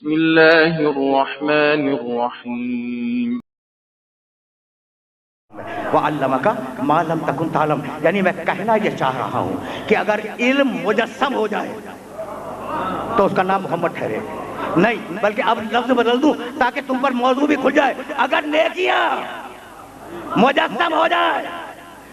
بسم اللہ الرحمن الرحیم. وَعَلَّمَكَ مَا لَمْ تَكُنْ تَعْلَمْ، یعنی میں کہنا یہ چاہ رہا ہوں کہ اگر علم مجسم ہو جائے تو اس کا نام محمد ٹھہرے نہیں، بلکہ اب لفظ بدل دوں تاکہ تم پر موضوع بھی کھل جائے. اگر نیکیاں مجسم ہو جائے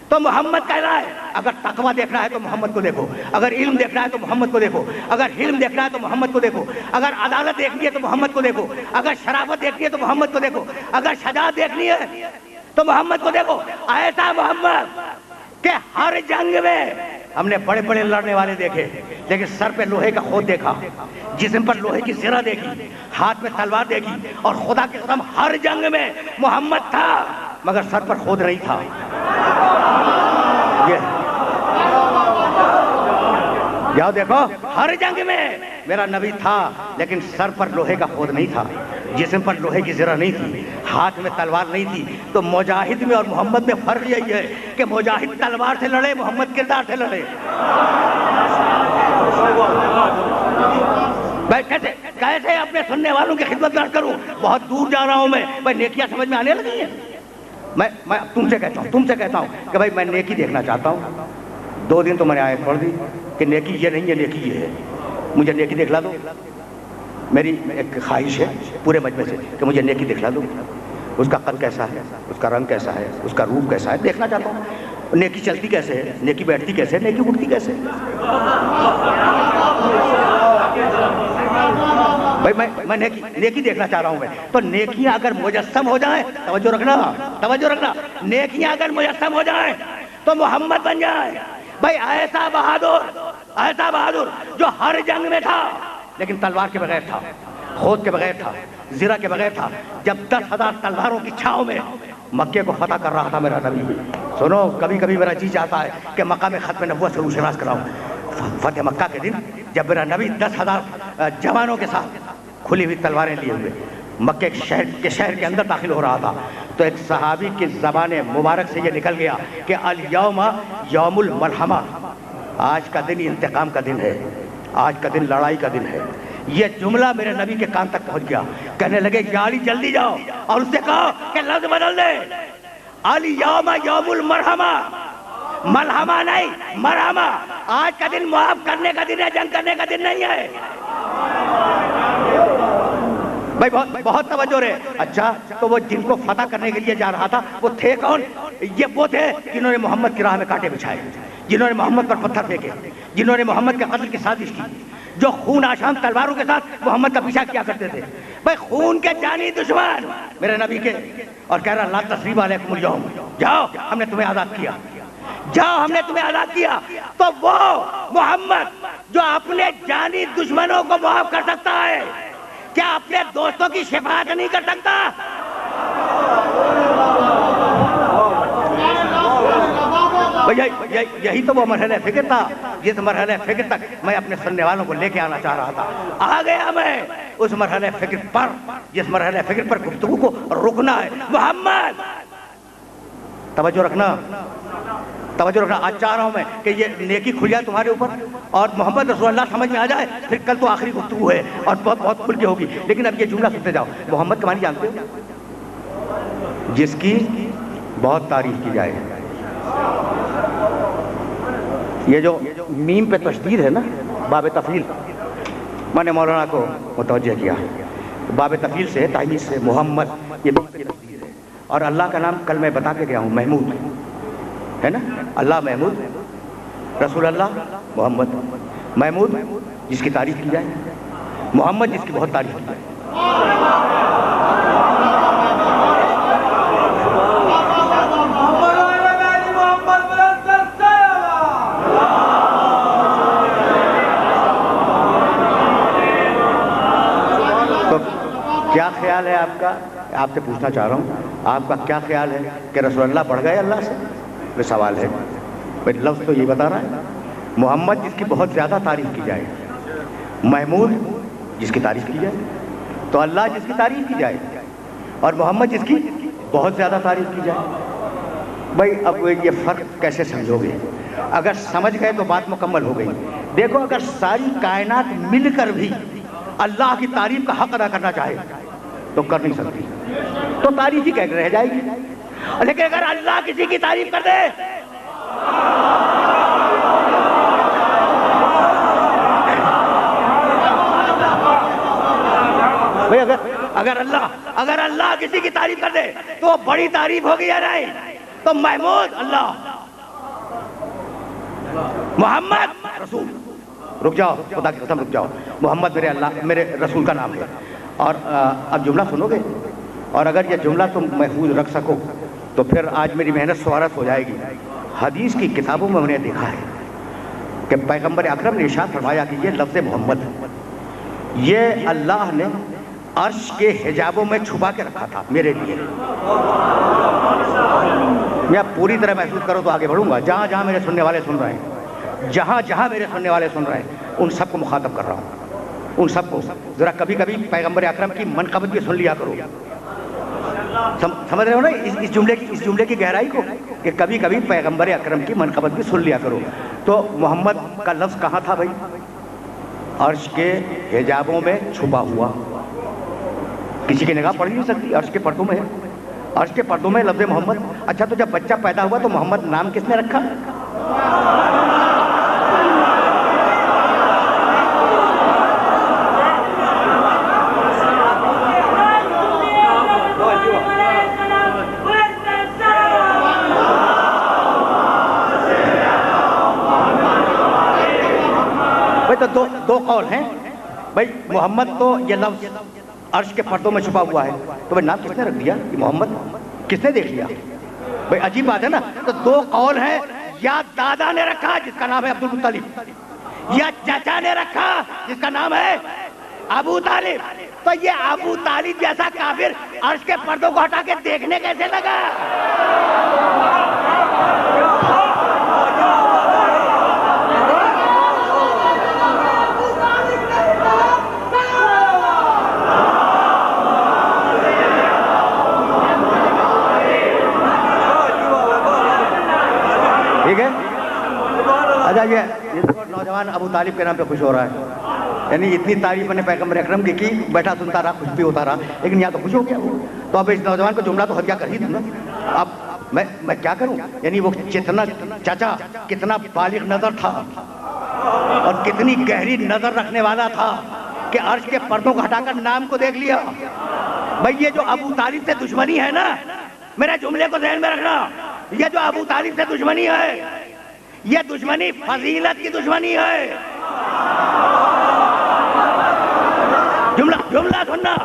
تو محمد کہلائے. اگر تقویٰ دیکھنا ہے تو محمد کو دیکھو، اگر علم دیکھنا ہے تو محمد کو دیکھو، اگر حلم دیکھنا ہے تو محمد کو دیکھو، اگر عدالت دیکھنی ہے تو محمد کو دیکھو، اگر شرافت دیکھنی ہے تو محمد کو دیکھو، اگر شجاعت دیکھنی ہے تو محمد کو دیکھو. ایسا محمد کہ ہر جنگ میں ہم نے بڑے بڑے لڑنے والے دیکھے لیکن سر پہ لوہے کا خود دیکھا، جسم پر لوہے کی زرہ دیکھی، ہاتھ میں تلوار دیکھی، اور خدا کی قسم ہر جنگ میں محمد تھا مگر سر پر خود نہیں تھا. یہ دیکھو ہر جنگ میں میرا نبی تھا لیکن سر پر لوہے کا خود نہیں تھا، جسم پر لوہے کی زرہ نہیں تھی، ہاتھ میں تلوار نہیں تھی. تو مجاہد میں اور محمد میں فرق یہی ہے کہ مجاہد تلوار سے لڑے، محمد کردار سے لڑے. میں کیسے اپنے سننے والوں کی خدمت نہ کروں؟ بہت دور جا رہا ہوں میں نیکیاں سمجھ میں آنے لگی ہیں. میں تم سے کہتا ہوں کہ بھائی میں نیکی دیکھنا چاہتا ہوں. 2 دن تو میں نے آیت پڑھ دی کہ نیکی یہ نہیں ہے، نیکی یہ ہے. مجھے نیکی دکھلا دو. میری ایک خواہش ہے پورے مجمع سے کہ مجھے نیکی دکھلا دو. اس کا قد کیسا ہے، اس کا رنگ کیسا ہے، اس کا روپ کیسا ہے، دیکھنا چاہتا ہوں. نیکی چلتی کیسے ہے، نیکی بیٹھتی کیسے ہے، نیکی اٹھتی کیسے ہے. بھائی میں نیکی دیکھنا چاہ رہا ہوں. میں تو نیکیاں اگر مجسم ہو جائیں، توجہ رکھنا، نیکیاں اگر مجسم ہو جائیں تو محمد بن جائے. بھائی ایسا بہادر جو ہر جنگ میں تھا لیکن تلوار کے بغیر تھا، خود کے بغیر تھا، زرہ کے بغیر تھا. جب 10,000 تلواروں کی چھاؤں میں مکے کو فتح کر رہا تھا میرا نبی. سنو، کبھی کبھی میرا جی چاہتا ہے کہ مقام ختم نبوت سے روشناس کراؤں. فتح مکہ کے دن جب میرا نبی 10,000 جوانوں کے ساتھ کھلی ہوئی تلواریں لیے ہوئے مکے کے شہر کے اندر داخل ہو رہا تھا تو ایک صحابی کی زبان مبارک سے یہ نکل گیا کہ الیوم یوم الملحمہ، آج کا دن انتقام کا دن ہے، آج کا دن لڑائی کا دن ہے. یہ جملہ میرے نبی کے کان تک پہنچ گیا. کہنے لگے یا علی جلدی جاؤ اور اس سے کہو کہ لفظ بدل دے. الیوم یوم المرحمہ، ملحمہ نہیں مرحمہ. آج کا دن معاف کرنے کا دن ہے، جنگ کرنے کا دن نہیں ہے. بھائی بہت توجہ رہے. اچھا تو وہ جن کو فتح کرنے کے لیے جا رہا تھا وہ تھے کون؟ یہ وہ تھے جنہوں نے محمد کی راہ میں کانٹے بچھائے، جنہوں نے محمد پر پتھر پھینکے، جنہوں نے محمد کے قتل کی سازش کی، جو خون آشام تلواروں کے ساتھ محمد کا پیچھا کیا کرتے تھے. بھائی خون کے جانی دشمن میرے نبی کے، اور کہہ رہا لا تثریب علیکم اليوم، جاؤ ہم نے تمہیں آزاد کیا، جاؤ ہم نے تمہیں آزاد کیا. تو وہ محمد جو اپنے جانی دشمنوں کو معاف کر سکتا ہے کیا اپنے دوستوں کی شفاعت نہیں کر سکتا؟ یہی تو وہ مرحلہ فکر تھا جس مرحلہ فکر تک میں اپنے سننے والوں کو لے کے آنا چاہ رہا تھا. آ گیا میں اس مرحلہ فکر پر جس مرحلہ فکر پر گفتگو کو رکنا ہے. محمد توجہ رکھنا. آج چاہ رہا ہوں میں کہ یہ نیکی کھل جائے تمہارے اوپر اور محمد رسول اللہ سمجھ میں آ جائے. پھر کل تو آخری گفتگو ہے اور بہت کھل کے ہوگی. لیکن اب یہ جملہ سنتے جاؤ. محمد کا معنی جانتے ہو؟ جس کی بہت تعریف کی جائے. یہ جو میم پہ تشدید ہے نا، باب تفعیل، میں نے مولانا کو متوجہ کیا. باب تفعیل سے تحمیل سے محمد یہ تشدید ہے. اور اللہ کا نام کل میں بتا کے گیا ہوں، محمود ہے نا. اللہ محمود، رسول اللہ محمد. محمود جس کی تعریف کی جائے، محمد جس کی بہت تعریف کی جائے. تو کیا خیال ہے آپ کا؟ آپ سے پوچھنا چاہ رہا ہوں، آپ کا کیا خیال ہے کہ رسول اللہ بڑھ گئے اللہ سے؟ یہ سوال ہے. لفظ تو یہ بتا رہا ہے محمد جس کی بہت زیادہ تعریف کی جائے، محمود جس کی تعریف کی جائے. تو اللہ جس کی تعریف کی جائے اور محمد جس کی بہت زیادہ تعریف کی جائے. بھائی اب یہ فرق کیسے سمجھو گے؟ اگر سمجھ گئے تو بات مکمل ہو گئی. دیکھو اگر ساری کائنات مل کر بھی اللہ کی تعریف کا حق ادا کرنا چاہے تو کر نہیں سکتی، تو تعریف ہی کہہ کے رہ جائے گی. لیکن اگر اللہ کسی کی تعریف کر دے بھئی، اگر اللہ کسی کی تعریف کر دے تو بڑی تعریف ہوگی یا نہیں؟ تو محمود اللہ، محمد رسول. رک جاؤ، خدا کی قسم رک جاؤ. محمد میرے رسول کا نام ہے. اور اب جملہ سنو گے، اور اگر یہ جملہ تم محفوظ رکھ سکو تو پھر آج میری محنت سوارت ہو جائے گی. حدیث کی کتابوں میں نے دیکھا ہے کہ پیغمبر اکرم نے ارشاد فرمایا کہ یہ لفظ محمد یہ اللہ نے عرش کے حجابوں میں چھپا کے رکھا تھا میرے لیے. میں پوری طرح محسوس کرو تو آگے بڑھوں گا. جہاں جہاں میرے سننے والے سن رہے ہیں، جہاں جہاں میرے سننے والے سن رہے ہیں، ان سب کو مخاطب کر رہا ہوں. ان سب کو ذرا کبھی کبھی پیغمبر اکرم کی منقبت بھی سن لیا کرو. سمجھ رہے ہو نا اس جملے کی گہرائی کو، کہ کبھی کبھی پیغمبر اکرم کی منقبت بھی سن لیا کرو. تو محمد کا لفظ کہاں تھا بھائی؟ عرش کے حجابوں میں چھپا ہوا. کسی کی نگاہ پڑ نہیں سکتی، عرش کے پردوں میں ہے. عرش کے پردوں میں لفظ محمد. اچھا، تو جب بچہ پیدا ہوا تو محمد نام کس نے رکھا؟ بھائی تو دو قول ہیں. بھائی محمد تو یہ لفظ عرش کے پردوں میں چھپا ہوا ہے، تو بھائی نام کس نے رکھ دیا کہ محمد؟ کس نے دیکھ لیا؟ بھائی عجیب بات ہے نا. تو دو قول ہیں، یا دادا نے رکھا جس کا نام ہے عبد المطلب، یا چچا نے رکھا جس کا نام ہے ابو طالب. تو یہ ابو طالب جیسا کافر عرش کے پردوں کو ہٹا کے دیکھنے کیسے لگا؟ ٹھیک ہے. اچھا، یہ نوجوان ابو طالب کے نام پہ خوش ہو رہا ہے، یعنی اتنی تعریف میں نے پیغمبر اکرم کی بیٹھا سنتا رہا، خوش بھی ہوتا رہا، لیکن یہاں تو خوش ہو گیا وہ. تو اب اس نوجوان کو جملہ تو ہدیہ کر ہی دوں نا. اب میں کیا کروں؟ یعنی وہ چچا کتنا بالغ نظر تھا اور کتنی گہری نظر رکھنے والا تھا کہ عرش کے پردوں کو ہٹا کر نام کو دیکھ لیا. بھائی یہ جو ابو طالب سے دشمنی ہے نا، میرے جملے کو ذہن میں رکھنا، یہ جو ابو طالب سے دشمنی ہے، یہ دشمنی فضیلت کی دشمنی ہے. جملہ سننا،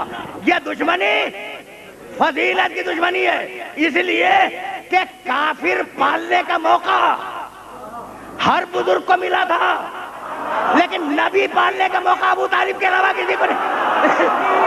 یہ دشمنی فضیلت کی دشمنی ہے. اس لیے کہ کافر پالنے کا موقع ہر بزرگ کو ملا تھا، لیکن نبی پالنے کا موقع ابو طالب کے علاوہ کسی کو نہیں.